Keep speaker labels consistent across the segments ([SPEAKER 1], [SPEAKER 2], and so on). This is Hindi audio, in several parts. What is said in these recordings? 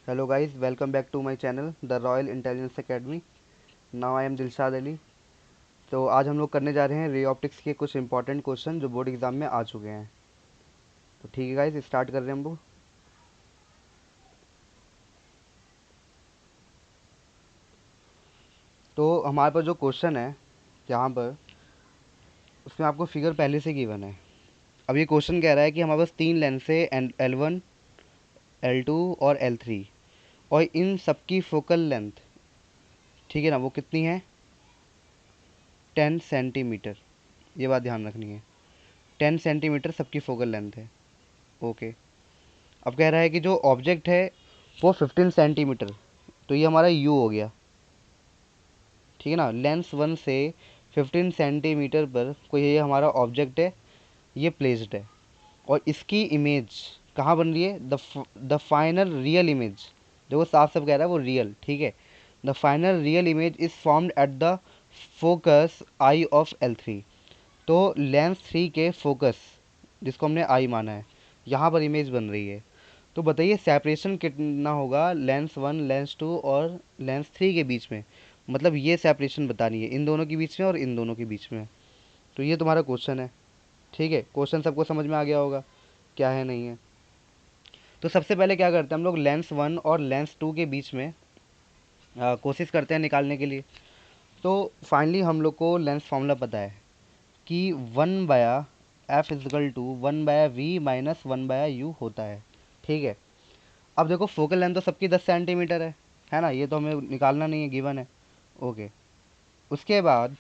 [SPEAKER 1] Hello guys, welcome back to my channel The Royal Intelligence Academy. Now I am Dilshad Ali. तो आज हम लोग करने जा रहे हैं रे ऑप्टिक्स के कुछ इंपॉर्टेंट क्वेश्चन जो बोर्ड एग्जाम में आ चुके हैं। तो ठीक है गाइस, स्टार्ट कर रहे हैं हम लोग। तो हमारे पास जो क्वेश्चन है यहाँ पर, उसमें आपको फिगर पहले से गिवन है। अब ये क्वेश्चन कह रहा है कि हमारे पास तीन लेंस है, L1, L2 और L3, और इन सबकी फोकल लेंथ, ठीक है ना, वो कितनी है? 10 सेंटीमीटर। ये बात ध्यान रखनी है, 10 सेंटीमीटर सबकी फोकल लेंथ है। ओके। अब कह रहा है कि जो ऑब्जेक्ट है वो 15 सेंटीमीटर, तो ये हमारा यू हो गया, ठीक है ना। लेंस वन से 15 सेंटीमीटर पर कोई ये हमारा ऑब्जेक्ट है, ये प्लेस्ड है, और इसकी इमेज कहाँ बन रही है? द फाइनल रियल इमेज, देखो साफ साफ कह रहा है वो रियल, ठीक है। The final real image is formed at the focus I of L3। तो लेंस थ्री के फोकस, जिसको हमने आई माना है, यहाँ पर इमेज बन रही है। तो बताइए सेपरेशन कितना होगा लेंस वन, लेंस टू और लेंस थ्री के बीच में। मतलब ये सेपरेशन बतानी है इन दोनों के बीच में और इन दोनों के बीच में। तो ये तुम्हारा क्वेश्चन है, ठीक है। क्वेश्चन सबको समझ में आ गया होगा क्या है नहीं है। तो सबसे पहले क्या करते हैं हम लोग, लेंस वन और लेंस टू के बीच में कोशिश करते हैं निकालने के लिए। तो फाइनली हम लोग को लेंस फार्मूला पता है कि 1/f = 1/v - 1/u होता है, ठीक है। अब देखो फोकल लेंथ तो सबकी 10 सेंटीमीटर है ना, ये तो हमें निकालना नहीं है, गिवन है। ओके। उसके बाद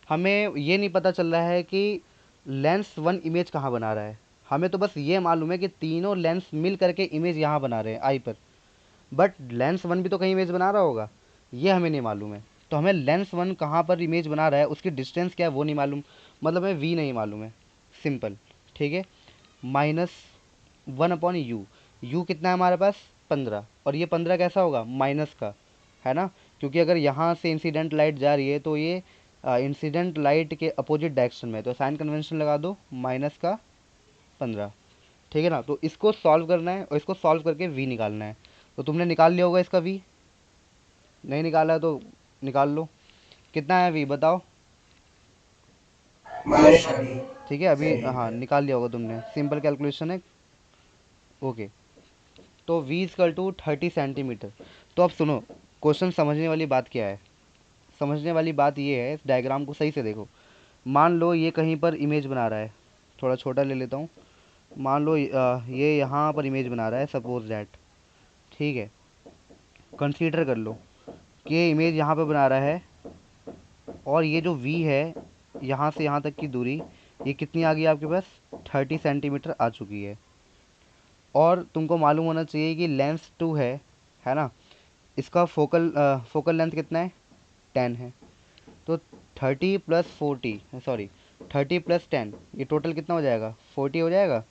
[SPEAKER 1] हमें ये नहीं पता चल रहा है कि लेंस वन इमेज कहाँ बना रहा है। हमें तो बस ये मालूम है कि तीनों लेंस मिल करके इमेज यहाँ बना रहे हैं आई पर, बट लेंस वन भी तो कहीं इमेज बना रहा होगा, ये हमें नहीं मालूम है। तो हमें लेंस वन कहाँ पर इमेज बना रहा है, उसकी डिस्टेंस क्या है वो नहीं मालूम, मतलब हमें वी नहीं मालूम है, सिंपल, ठीक है। -1/u, यू कितना है हमारे पास? 15, और ये 15 कैसा होगा? माइनस का, है ना, क्योंकि अगर यहाँ से इंसिडेंट लाइट जा रही है तो ये इंसिडेंट लाइट के अपोजिट डायरेक्शन में है, तो साइन कन्वेंशन लगा दो, -15, ठीक है ना। तो इसको सॉल्व करना है और इसको सॉल्व करके वी निकालना है। तो तुमने निकाल लिया होगा इसका वी, नहीं निकाला है तो निकाल लो। कितना है वी बताओ? ठीक है, अभी हाँ निकाल लिया होगा तुमने, सिंपल कैलकुलेशन है। ओके। तो v = 30 सेंटीमीटर। तो अब सुनो, क्वेश्चन समझने वाली बात क्या है। समझने वाली बात ये है, इस डायग्राम को सही से देखो। मान लो ये कहीं पर इमेज बना रहा है, थोड़ा छोटा ले लेता हूँ। मान लो ये यहाँ पर इमेज बना रहा है, सपोज दैट, ठीक है। कंसीडर कर लो कि ये इमेज यहाँ पर बना रहा है, और ये जो v है, यहाँ से यहाँ तक की दूरी, ये कितनी आ गई आपके पास? 30 सेंटीमीटर आ चुकी है। और तुमको मालूम होना चाहिए कि लेंस टू है ना, इसका फोकल लेंथ कितना है? 10 है। तो 30 + 10, ये टोटल कितना हो जाएगा? 40 हो जाएगा।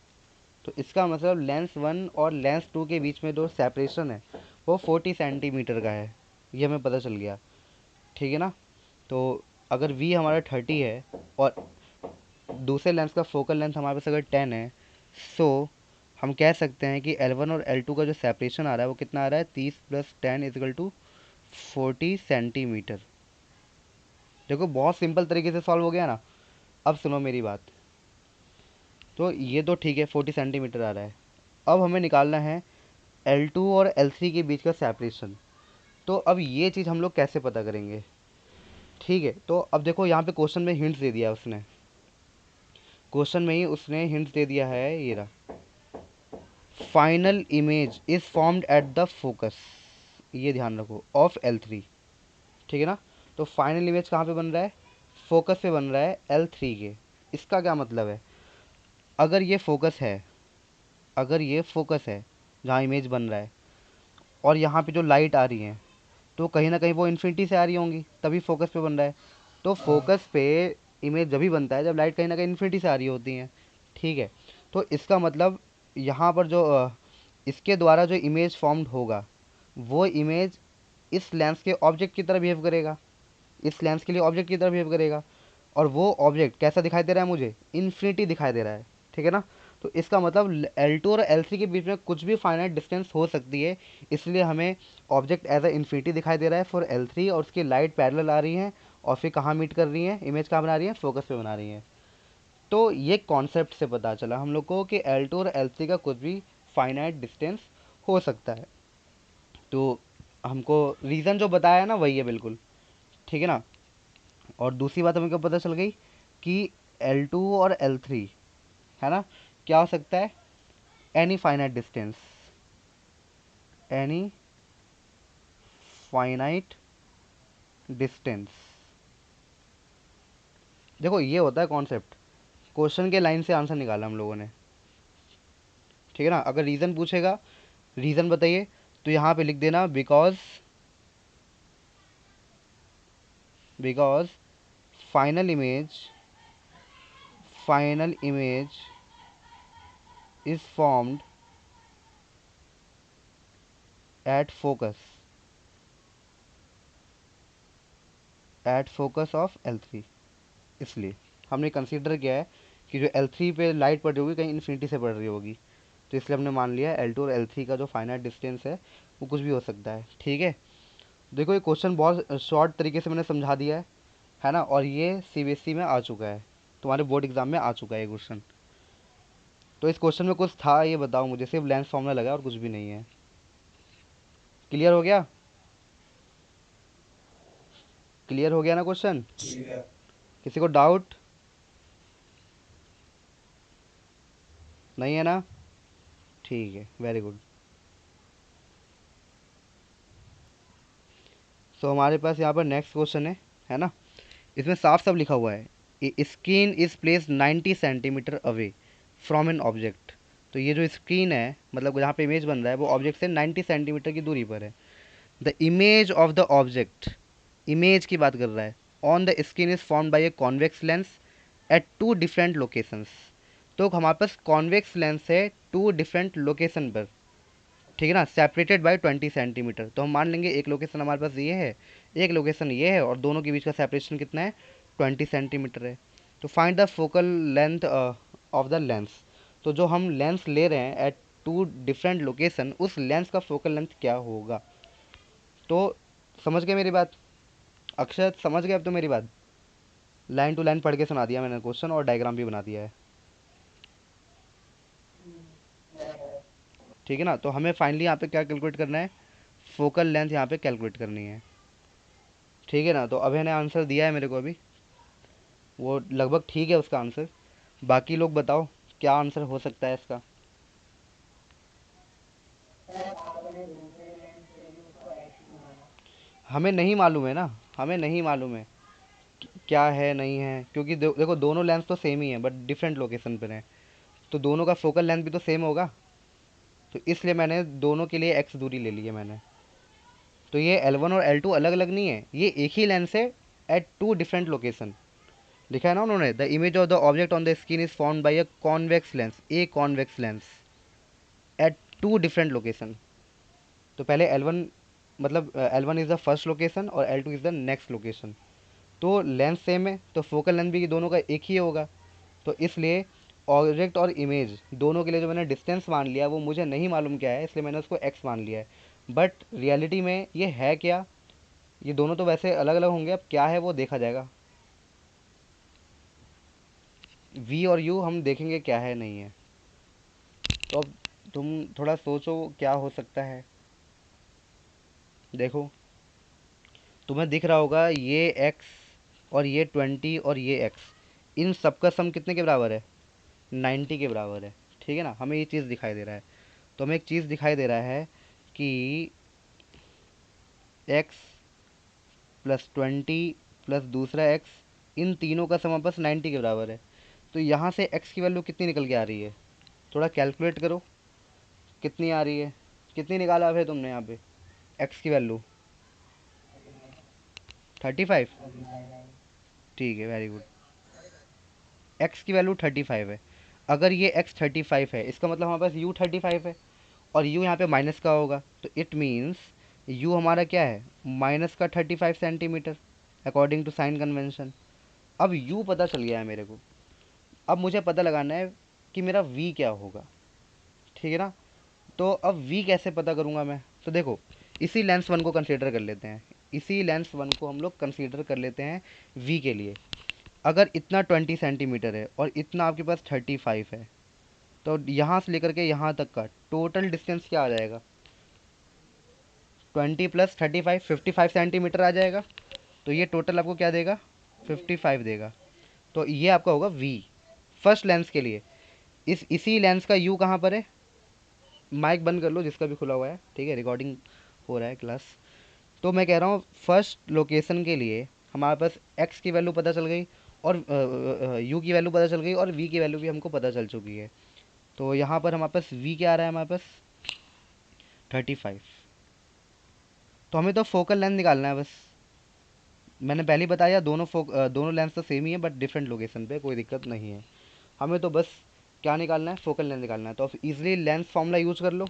[SPEAKER 1] तो इसका मतलब लेंस वन और लेंस टू के बीच में जो सेपरेशन है वो 40 सेंटीमीटर का है, ये हमें पता चल गया, ठीक है ना। तो अगर v हमारा 30 है और दूसरे लेंस का फोकल लेंथ हमारे पास अगर 10 है, सो हम कह सकते हैं कि L1 और L2 का जो सेपरेशन आ रहा है वो कितना आ रहा है? 30 + 10 = 40 सेंटीमीटर। देखो बहुत सिंपल तरीके से सॉल्व हो गया ना। अब सुनो मेरी बात। तो ये तो ठीक है, 40 सेंटीमीटर आ रहा है। अब हमें निकालना है L2 और L3 के बीच का सेपरेशन। तो अब ये चीज़ हम लोग कैसे पता करेंगे? ठीक है, तो अब देखो यहाँ पे क्वेश्चन में हिंट्स दे दिया उसने, क्वेश्चन में ही उसने हिंट्स दे दिया है, ये रहा, final image is formed at the focus, ये ध्यान रखो, ऑफ L3, ठीक है ना। तो फाइनल इमेज कहाँ पे बन रहा है? फोकस पे बन रहा है L3 के। इसका क्या मतलब है? अगर ये फोकस है, अगर ये फोकस है जहाँ इमेज बन रहा है, और यहाँ पे जो लाइट आ रही है तो कहीं ना कहीं वो इन्फिनिटी से आ रही होंगी, तभी फोकस पे बन रहा है। तो फोकस पे इमेज जब भी बनता है जब लाइट कहीं ना कहीं इन्फिनिटी से आ रही होती है, ठीक है। तो इसका मतलब यहाँ पर जो इसके द्वारा जो इमेज फॉर्म्ड होगा, वो इमेज इस लेंस के ऑब्जेक्ट की तरह बिहेव करेगा, इस लेंस के लिए ऑब्जेक्ट की तरह बिहेव करेगा। और वो ऑब्जेक्ट कैसा दिखाई दे रहा है मुझे? इन्फिनिटी दिखाई दे रहा है, ठीक है ना। तो इसका मतलब L2 और L3 के बीच में कुछ भी फाइनाइट डिस्टेंस हो सकती है, इसलिए हमें ऑब्जेक्ट एज अ इन्फिनिटी दिखाई दे रहा है फॉर L3, और उसकी लाइट पैरेलल आ रही है, और फिर कहाँ मीट कर रही है, इमेज कहाँ बना रही है, फोकस पे बना रही है। तो ये कॉन्सेप्ट से पता चला हम लोग को कि L2 और L3 का कुछ भी फाइनाइट डिस्टेंस हो सकता है। तो हमको रीज़न जो बताया है ना वही है बिल्कुल, ठीक है ना। और दूसरी बात हमें क्या पता चल गई कि L2 और L3 है ना, क्या हो सकता है, any finite distance, any finite distance. देखो ये होता है कॉन्सेप्ट, क्वेश्चन के लाइन से आंसर निकाला हम लोगों ने, ठीक है ना। अगर रीज़न पूछेगा, रीज़न बताइए, तो यहाँ पे लिख देना because, because final image, final image is formed at focus, at focus of L3। इसलिए हमने कंसीडर किया है कि जो L3 पे लाइट पड़ रही होगी कहीं इन्फिनिटी से पड़ रही होगी, तो इसलिए हमने मान लिया L2 और L3 का जो फाइनाइट डिस्टेंस है वो कुछ भी हो सकता है, ठीक है। देखो ये क्वेश्चन बहुत शॉर्ट तरीके से मैंने समझा दिया है ना, और ये CBSE में आ चुका है, तुम्हारे बोर्ड एग्जाम में आ चुका है ये क्वेश्चन। तो इस क्वेश्चन में कुछ था ये बताओ मुझे, सिर्फ लेंस फॉर्मूला लगा और कुछ भी नहीं है। क्लियर हो गया, क्लियर हो गया ना क्वेश्चन, किसी को डाउट नहीं है ना, ठीक है, वेरी गुड। सो हमारे पास यहाँ पर नेक्स्ट क्वेश्चन है ना, इसमें साफ साफ लिखा हुआ है screen is place 90 centimetre away from an object. तो ये जो स्क्रीन है, मतलब जहाँ पे इमेज बन रहा है वो ऑब्जेक्ट से 90 सेंटीमीटर की दूरी पर है। The image of the object, image की बात कर रहा है, on the screen is form by a convex lens at two different locations. तो हमारे पास कॉन्वेक्स लेंस है टू डिफरेंट लोकेशन पर, ठीक है ना, सेपरेटेड बाय 20 सेंटीमीटर। तो हम मान लेंगे एक लोकेशन हमारे पास ये है, एक लोकेशन ये है, और दोनों के बीच का सेपरेशन कितना है, 20 सेंटीमीटर है। तो find the focal length of the lens. तो जो हम लेंस ले रहे हैं एट टू डिफरेंट लोकेशन, उस लेंस का फोकल लेंथ क्या होगा। तो समझ गए मेरी बात, अक्षर समझ गए अब तो मेरी बात, लाइन टू लाइन पढ़ के सुना दिया मैंने क्वेश्चन, और डायग्राम भी बना दिया है, ठीक है ना। तो हमें फाइनली यहाँ पे क्या कैलकुलेट करना है, फोकल लेंथ यहाँ पे कैलकुलेट करनी है, ठीक है ना। तो अभय ने आंसर दिया है मेरे को अभी, वो लगभग ठीक है उसका आंसर। बाकी लोग बताओ क्या आंसर हो सकता है इसका। हमें नहीं मालूम है ना, हमें नहीं मालूम है क्या है नहीं है, क्योंकि देखो दोनों लेंस तो सेम ही है बट डिफरेंट लोकेशन पर है, तो दोनों का फोकल लेंथ भी तो सेम होगा। तो इसलिए मैंने दोनों के लिए एक्स दूरी ले ली है मैंने। तो ये L1 और L2 अलग अलग नहीं है, ये एक ही लेंस है एट टू डिफरेंट लोकेशन। लिखा है ना उन्होंने, the image of the object on the screen is formed by a convex lens, a convex lens at two different location. तो पहले L1, मतलब L1 is the first location और L2 is the next location. तो लेंस सेम है तो फोकल लेंथ भी दोनों का एक ही होगा। तो इसलिए ऑब्जेक्ट और इमेज दोनों के लिए जो मैंने डिस्टेंस मान लिया वो मुझे नहीं मालूम क्या है, इसलिए मैंने उसको एक्स मान लिया है। बट रियलिटी में ये है क्या, ये दोनों तो वैसे अलग अलग होंगे, अब क्या है वो देखा जाएगा। वी और यू हम देखेंगे क्या है नहीं है। तो अब तुम थोड़ा सोचो क्या हो सकता है। देखो तुम्हें दिख रहा होगा ये एक्स और ये 20 और ये एक्स, इन सब का सम कितने के बराबर है, 90 के बराबर है, ठीक है ना। हमें ये चीज़ दिखाई दे रहा है, तो हमें एक चीज़ दिखाई दे रहा है कि एक्स प्लस 20 प्लस दूसरा एक्स, इन तीनों का सम बस 90 के बराबर है। तो यहाँ से एक्स की वैल्यू कितनी निकल के आ रही है, थोड़ा कैलकुलेट करो कितनी आ रही है, कितनी निकाला है तुमने यहाँ पे एक्स की वैल्यू, 35, ठीक है, वेरी गुड। एक्स की वैल्यू 35 है, अगर ये एक्स 35 है इसका मतलब हमारे पास यू 35 है, और यू यहाँ पे माइनस का होगा, तो इट मीन्स यू हमारा क्या है, माइनस का 35 centimetre according to sign convention. अब यू पता चल गया है मेरे को, अब मुझे पता लगाना है कि मेरा वी क्या होगा, ठीक है ना। तो अब वी कैसे पता करूँगा मैं, तो देखो इसी लेंस वन को कंसीडर कर लेते हैं, इसी लेंस वन को हम लोग कंसीडर कर लेते हैं वी के लिए। अगर इतना 20 सेंटीमीटर है और इतना आपके पास 35 है, तो यहाँ से लेकर के यहाँ तक का टोटल डिस्टेंस क्या आ जाएगा, 20 + 35 55 सेंटीमीटर आ जाएगा। तो ये टोटल आपको क्या देगा, 55 देगा। तो ये आपका होगा वी फर्स्ट लेंस के लिए। इसी लेंस का यू कहाँ पर है, माइक बंद कर लो जिसका भी खुला हुआ है, ठीक है, रिकॉर्डिंग हो रहा है क्लास। तो मैं कह रहा हूँ फर्स्ट लोकेशन के लिए हमारे पास एक्स की वैल्यू पता चल गई और यू की वैल्यू पता चल गई और वी की वैल्यू भी हमको पता चल चुकी है। तो यहाँ पर हमारे पास वी क्या आ रहा है, हमारे पास 35। तो हमें तो फोकल लेंथ निकालना है बस। मैंने पहले ही बताया दोनों लेंस तो सेम ही है बट डिफरेंट लोकेशन पे, कोई दिक्कत नहीं है। हमें तो बस क्या निकालना है, फोकल लेंथ निकालना है। तो आप इजीली लेंस फार्मूला यूज़ कर लो,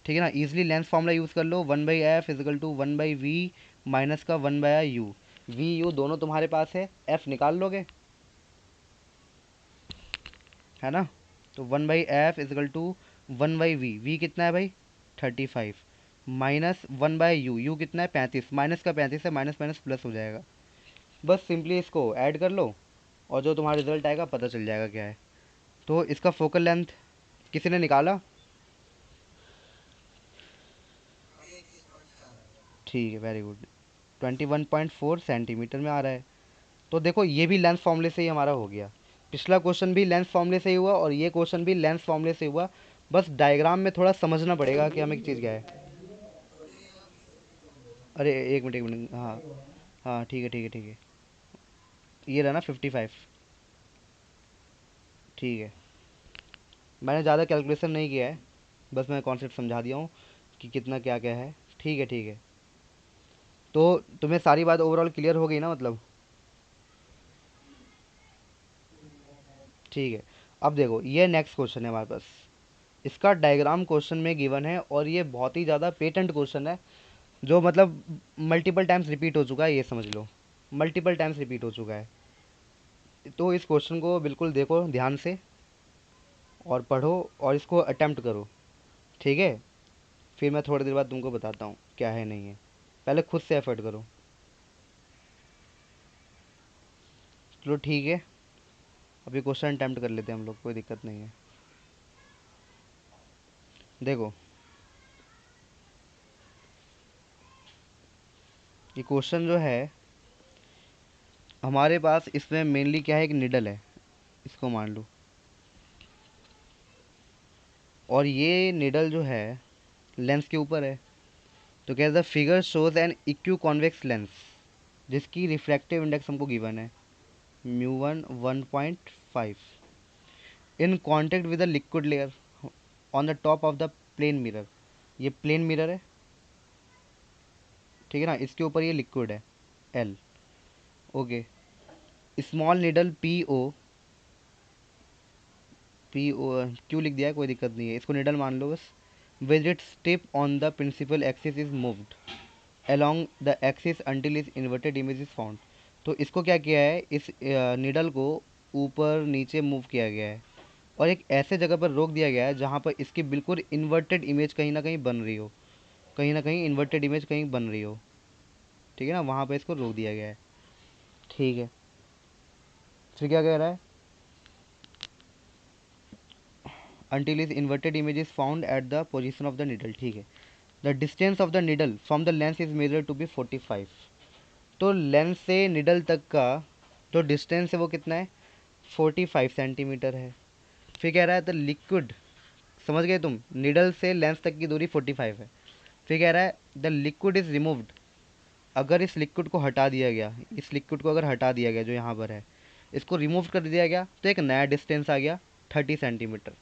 [SPEAKER 1] ठीक है ना, इजीली लेंस फार्मूला यूज़ कर लो, 1/f = 1/v माइनस का 1/u। वी यू दोनों तुम्हारे पास है, एफ निकाल लोगे, है ना। तो 1/f = 1/v, वी कितना है भाई 35 माइनस 1/u, यू कितना है 35, माइनस का 35 है, माइनस माइनस प्लस हो जाएगा। बस सिंपली इसको ऐड कर लो और जो तुम्हारा रिजल्ट आएगा पता चल जाएगा क्या है। तो इसका फोकल लेंथ किसी ने निकाला, ठीक है, वेरी गुड, 21.4 सेंटीमीटर में आ रहा है। तो देखो ये भी लेंस फॉर्मूले से ही हमारा हो गया, पिछला क्वेश्चन भी लेंस फॉर्मूले से ही हुआ और ये क्वेश्चन भी लेंस फॉर्मूले से हुआ। बस डायग्राम में थोड़ा समझना पड़ेगा कि हमें चीज़ क्या है। अरे एक मिनट एक मिनट, हाँ हाँ ठीक है ठीक है ठीक है, ये रहा ना 55, ठीक है। मैंने ज़्यादा कैलकुलेशन नहीं किया है, बस मैं कॉन्सेप्ट समझा दिया हूँ कि कितना क्या क्या है, ठीक है ठीक है। तो तुम्हें सारी बात ओवरऑल क्लियर हो गई ना, मतलब ठीक है। अब देखो ये नेक्स्ट क्वेश्चन है हमारे पास, इसका डायग्राम क्वेश्चन में गिवन है और ये बहुत ही ज़्यादा पेटेंट क्वेश्चन है, जो मतलब मल्टीपल टाइम्स रिपीट हो चुका है, ये समझ लो मल्टीपल टाइम्स रिपीट हो चुका है। तो इस क्वेश्चन को बिल्कुल देखो ध्यान से और पढ़ो और इसको अटेम्प्ट करो, ठीक है। फिर मैं थोड़ी देर बाद तुमको बताता हूँ क्या है नहीं है, पहले खुद से एफर्ट करो। चलो ठीक है, अभी क्वेश्चन अटेम्प्ट कर लेते हैं हम लोग, कोई दिक्कत नहीं है। देखो ये क्वेश्चन जो है हमारे पास, इसमें मेनली क्या है, एक निडल है, इसको मान लो। और ये निडल जो है लेंस के ऊपर है। तो क्या the figure shows an equiconvex lens जिसकी रिफ्रैक्टिव इंडेक्स हमको गिवन है μ1 1.5 in contact with the liquid layer on the top of the plane mirror. ये प्लेन मिरर है, ठीक है ना, इसके ऊपर ये लिक्विड है L, okay. Small needle P O क्यों लिख दिया है, कोई दिक्कत नहीं है, इसको निडल मान लो बस। With its tip on the principal axis is moved along the axis until its inverted image is found। तो इसको क्या किया है, इस निडल को ऊपर नीचे मूव किया गया है और एक ऐसे जगह पर रोक दिया गया है जहाँ पर इसकी बिल्कुल इन्वर्टेड इमेज कहीं ना कहीं बन रही हो, कहीं ना कहीं इन्वर्टेड इमेज कहीं बन रही हो, ठीक है ना, वहाँ पर इसको रोक दिया गया है, ठीक है। फिर क्या कह रहा है, until its inverted image is found at the position of the needle, ठीक है। The distance of the needle from the lens is measure to be 45। तो लेंस से निडल तक का जो डिस्टेंस है वो कितना है, 45 सेंटीमीटर है। फिर कह रहा है द लिक्विड, समझ गए तुम, निडल से लेंस तक की दूरी 45 है। फिर कह रहा है द लिक्विड इज़ रिमूव्ड, अगर इस लिक्विड को हटा दिया गया, इस लिक्विड को अगर हटा दिया गया जो यहाँ पर है, इसको रिमूव कर दिया गया तो एक नया डिस्टेंस आ गया 30 सेंटीमीटर।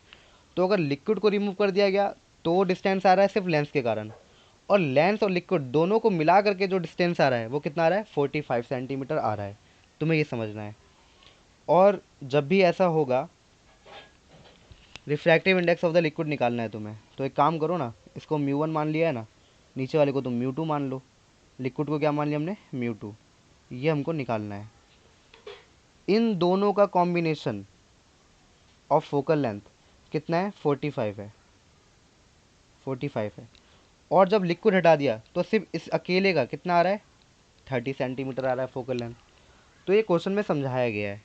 [SPEAKER 1] तो अगर लिक्विड को रिमूव कर दिया गया तो डिस्टेंस आ रहा है सिर्फ लेंस के कारण, और लेंस और लिक्विड दोनों को मिला करके जो डिस्टेंस आ रहा है वो कितना आ रहा है, 45 सेंटीमीटर आ रहा है। तुम्हें ये समझना है। और जब भी ऐसा होगा refractive index of the liquid निकालना है तुम्हें, तो एक काम करो ना, इसको μ1 मान लिया है ना, नीचे वाले को तुम μ2 मान लो, लिक्विड को क्या मान लिया हमने, μ2। ये हमको निकालना है। इन दोनों का कॉम्बिनेशन ऑफ फोकल लेंथ कितना है, 45 है, 45 है। और जब लिक्विड हटा दिया तो सिर्फ इस अकेले का कितना आ रहा है, 30 सेंटीमीटर आ रहा है फोकल लेंथ। तो ये क्वेश्चन में समझाया गया है।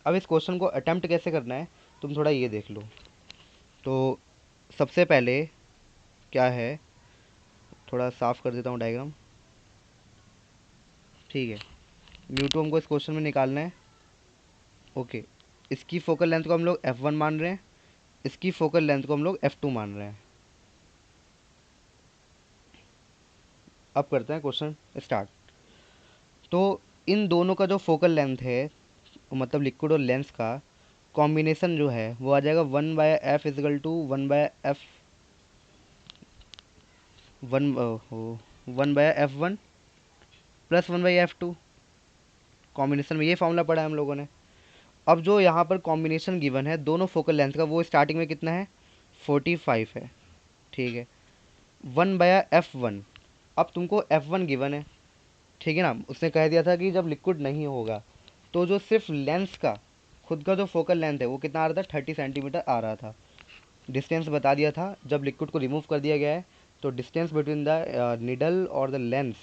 [SPEAKER 1] अब इस क्वेश्चन को अटेम्प्ट कैसे करना है तुम थोड़ा ये देख लो। तो सबसे पहले क्या है, थोड़ा साफ कर देता हूँ डायग्राम, ठीक है। म्यू टू हमको इस क्वेश्चन में निकालना है। ओके, इसकी फोकल लेंथ को हम लोग F1 मान रहे हैं, इसकी फोकल लेंथ को हम लोग F2 मान रहे हैं। अब करते हैं क्वेश्चन स्टार्ट। तो इन दोनों का जो फोकल लेंथ है, मतलब लिक्विड और लेंस का कॉम्बिनेशन जो है वो आ जाएगा 1/f is equal to 1/f 1/f1 plus 1/f2। Combination में ये फॉर्मूला पढ़ा है हम लोगों ने। अब जो यहाँ पर कॉम्बिनेशन गिवन है दोनों फोकल लेंथ का, वो स्टार्टिंग में कितना है, 45 है, ठीक है। 1/f1, अब तुमको F1 गिवन है, ठीक है ना। उसने कह दिया था कि जब लिक्विड नहीं होगा तो जो सिर्फ लेंस का खुद का जो फोकल लेंथ है वो कितना आ रहा था, 30 सेंटीमीटर आ रहा था। डिस्टेंस बता दिया था, जब लिक्विड को रिमूव कर दिया गया है तो डिस्टेंस बिटवीन द निडल और द लेंस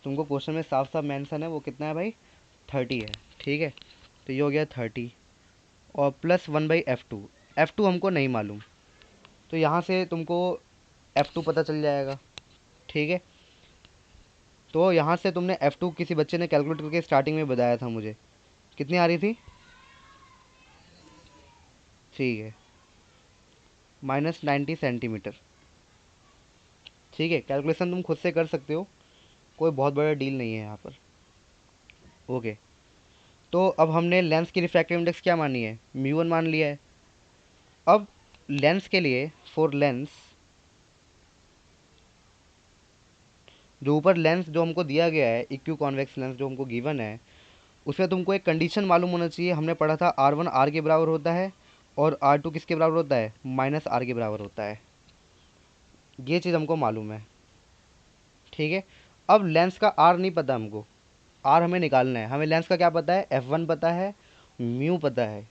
[SPEAKER 1] तुमको क्वेश्चन में साफ साफ मेंशन है, वो कितना है भाई, 30 है, ठीक है। तो ये हो गया 30 और प्लस 1/f2। F2 हमको नहीं मालूम, तो यहाँ से तुमको F2 पता चल जाएगा, ठीक है। तो यहाँ से तुमने F2 किसी बच्चे ने कैलकुलेट करके स्टार्टिंग में बताया था मुझे, कितनी आ रही थी, ठीक है, -90 सेंटीमीटर, ठीक है। कैलकुलेशन तुम खुद से कर सकते हो, कोई बहुत बड़ा डील नहीं है यहाँ पर। ओके, तो अब हमने लेंस की रिफ्रैक्टिव इंडेक्स क्या मानी है, μ1 मान लिया है। अब लेंस के लिए, फॉर लेंस, जो ऊपर लेंस जो हमको दिया गया है, इक्यू कॉन्वेक्स लेंस जो हमको गिवन है, उसमें तुमको एक कंडीशन मालूम होना चाहिए। हमने पढ़ा था R1 R के बराबर होता है और R2 किसके बराबर होता है, -R के बराबर होता है। ये चीज़ हमको मालूम है, ठीक है। अब लेंस का R नहीं पता हमको, R हमें निकालना है। हमें लेंस का क्या पता है, F1 पता है, म्यू पता है।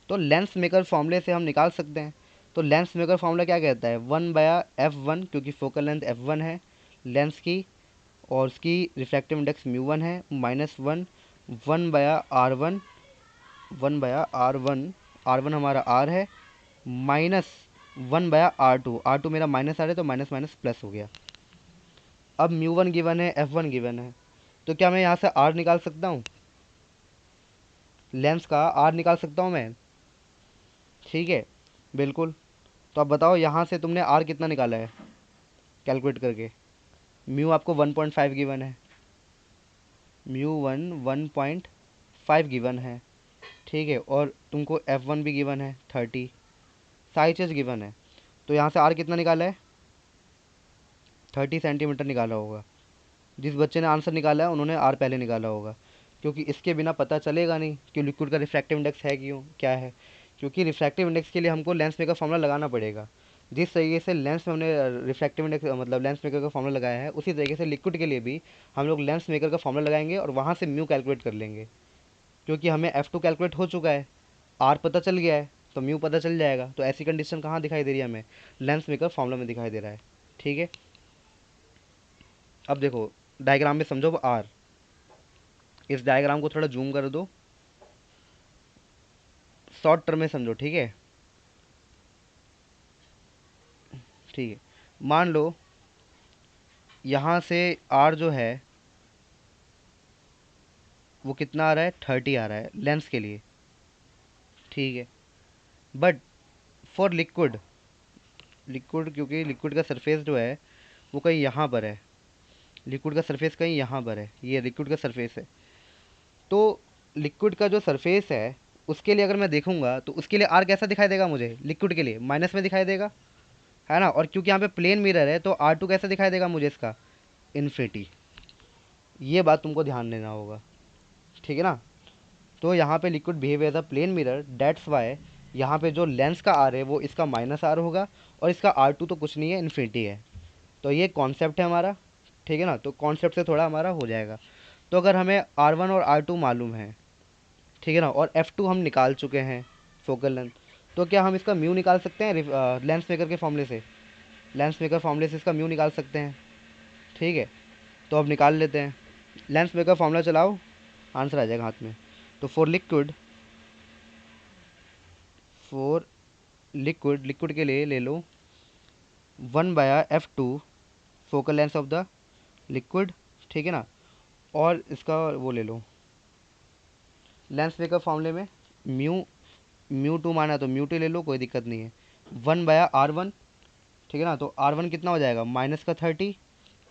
[SPEAKER 1] तो लेंस मेकर फॉर्मूले से हम निकाल सकते हैं। तो लेंस मेकर फॉर्मूला क्या कहता है, 1/f1, क्योंकि फोकल लेंथ F1 है लेंस की और उसकी रिफ्रैक्टिव इंडेक्स μ1 है, -1 1/r1, 1/r1, R1 हमारा R है, -1/r2, R2 मेरा माइनस आ रहा है तो माइनस माइनस प्लस हो गया। अब μ1 गिवन है, F1 गिवन है, तो क्या मैं यहाँ से R निकाल सकता हूँ, लेंस का R निकाल सकता हूँ मैं, ठीक है, बिल्कुल। तो अब बताओ यहाँ से तुमने R कितना निकाला है कैलकुलेट करके, म्यू आपको 1.5 गिवन है, μ1 1.5 गिवन है, ठीक है। और तुमको F1 भी गिवन है 30, सारी चीज़ गिवन है। तो यहाँ से R कितना निकाला है, 30 सेंटीमीटर निकाला होगा। जिस बच्चे ने आंसर निकाला है उन्होंने R पहले निकाला होगा, क्योंकि इसके बिना पता चलेगा नहीं कि लिक्विड का रिफ्रैक्टिव इंडेक्स है क्यों क्या है। क्योंकि रिफ्रैक्टिव इंडेक्स के लिए हमको लेंस मेकर फॉर्मूला लगाना पड़ेगा। जिस तरीके से लेंस में हमने रिफ्रैक्टिव इंडेक्स मतलब लेंस मेकर का फॉर्मूला लगाया है, उसी तरीके से लिक्विड के लिए भी हम लोग लेंस मेकर का फॉर्मूला लगाएंगे और वहाँ से म्यू कैलकुलेट कर लेंगे। क्योंकि हमें F2 कैलकुलेट हो चुका है, R पता चल गया है, तो म्यू पता चल जाएगा। तो ऐसी कंडीशन कहाँ दिखाई दे रही है हमें, लेंस मेकर फॉर्मूला में दिखाई दे रहा है, ठीक है। अब देखो डायग्राम में समझो R, इस डायग्राम को थोड़ा जूम कर दो, शॉर्ट टर्म में समझो, ठीक है, ठीक है। मान लो यहाँ से R जो है वो कितना आ रहा है, 30 आ रहा है लेंस के लिए, ठीक है। बट फॉर लिक्विड, लिक्विड क्योंकि लिक्विड का सरफेस जो है वो कहीं यहाँ पर है, लिक्विड का सरफेस कहीं यहाँ पर है, ये लिक्विड का सरफेस है। तो लिक्विड का जो सरफेस है उसके लिए अगर मैं देखूंगा तो उसके लिए आर कैसा दिखाई देगा मुझे, लिक्विड के लिए माइनस में दिखाई देगा, है ना। और क्योंकि यहाँ पे प्लेन मिरर है तो R2 कैसा दिखाई देगा मुझे इसका, इन्फिनिटी। ये बात तुमको ध्यान देना होगा, ठीक है ना। तो यहाँ पे liquid behave as a plane mirror, that's why यहाँ पे जो लेंस का आर है वो इसका -R होगा और इसका R2 तो कुछ नहीं है, इन्फिनिटी है। तो ये कॉन्सेप्ट है हमारा, ठीक है ना। तो कॉन्सेप्ट से थोड़ा हमारा हो जाएगा। तो अगर हमें R1 और R2 मालूम है, ठीक है ना, और F2 हम निकाल चुके हैं फोकल लेंथ, तो क्या हम इसका म्यू निकाल सकते हैं लेंस मेकर के फॉर्मूले से? लेंस मेकर फॉर्मूले से इसका म्यू निकाल सकते हैं। ठीक है, तो अब निकाल लेते हैं। लेंस मेकर फॉर्मूला चलाओ, आंसर आ जाएगा हाथ में। तो फॉर लिक्विड लिक्विड के लिए ले लो 1/f2 focal length of the liquid, ठीक है ना। और इसका वो ले लो, लेंस मेकर फॉर्मूले में म्यू म्यू टू माना तो म्यू टू ले लो, कोई दिक्कत नहीं है। 1/r1, ठीक है ना। तो r1 कितना हो जाएगा, -30,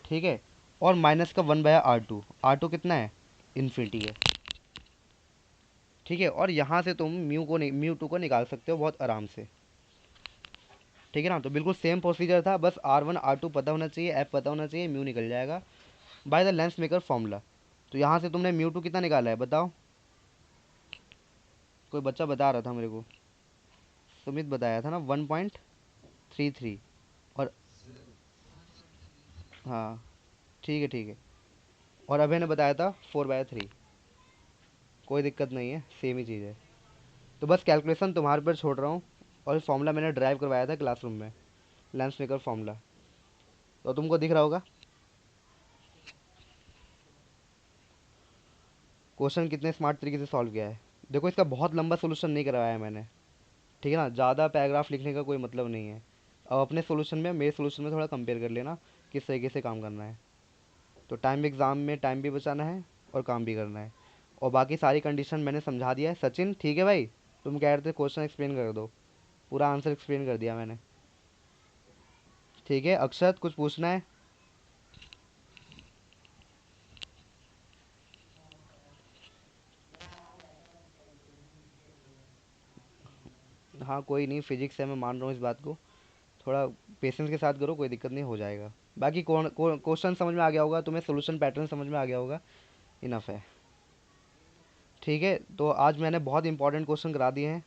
[SPEAKER 1] ठीक है। और माइनस का 1/r2, r2 कितना है, इन्फिनिटी है, ठीक है। और यहाँ से तुम म्यू टू को निकाल सकते हो बहुत आराम से, ठीक है ना। तो बिल्कुल सेम प्रोसीजर था, बस r1 r2 पता होना चाहिए, f पता होना चाहिए, म्यू निकल जाएगा by the lens maker formula. तो यहाँ से तुमने म्यू टू कितना निकाला है बताओ? कोई बच्चा बता रहा था मेरे को, सुमित बताया था ना, 1.33। और हाँ, ठीक है ठीक है। और अभय ने बताया था 4/3। कोई दिक्कत नहीं है, सेम ही चीज़ है। तो बस कैलकुलेशन तुम्हारे पर छोड़ रहा हूँ। और फॉर्मूला मैंने ड्राइव करवाया था क्लासरूम में, लेंस मेकर फॉर्मूला, तो तुमको दिख रहा होगा। क्वेश्चन कितने स्मार्ट तरीके से सॉल्व किया है। देखो, इसका बहुत लंबा सोल्यूशन नहीं करवाया है मैंने, ठीक है ना। ज़्यादा पैराग्राफ लिखने का कोई मतलब नहीं है। अब अपने सोल्यूशन में मेरे सोल्यूशन में थोड़ा कंपेयर कर लेना, किस तरीके से काम करना है। तो एग्ज़ाम में टाइम भी बचाना है और काम भी करना है। और बाकी सारी कंडीशन मैंने समझा दिया है। सचिन, ठीक है भाई, तुम कह रहे थे क्वेश्चन एक्सप्लेन कर दो, पूरा आंसर एक्सप्लेन कर दिया मैंने, ठीक है। अक्षत, कुछ पूछना है? हाँ, कोई नहीं, फिजिक्स है, मैं मान रहा हूँ इस बात को। थोड़ा पेशेंस के साथ करो, कोई दिक्कत नहीं, हो जाएगा। बाकी क्वेश्चन समझ में आ गया होगा तुम्हें, सोल्यूशन पैटर्न समझ में आ गया होगा, इनफ है, ठीक है। तो आज मैंने बहुत इंपॉर्टेंट क्वेश्चन करा दिए हैं।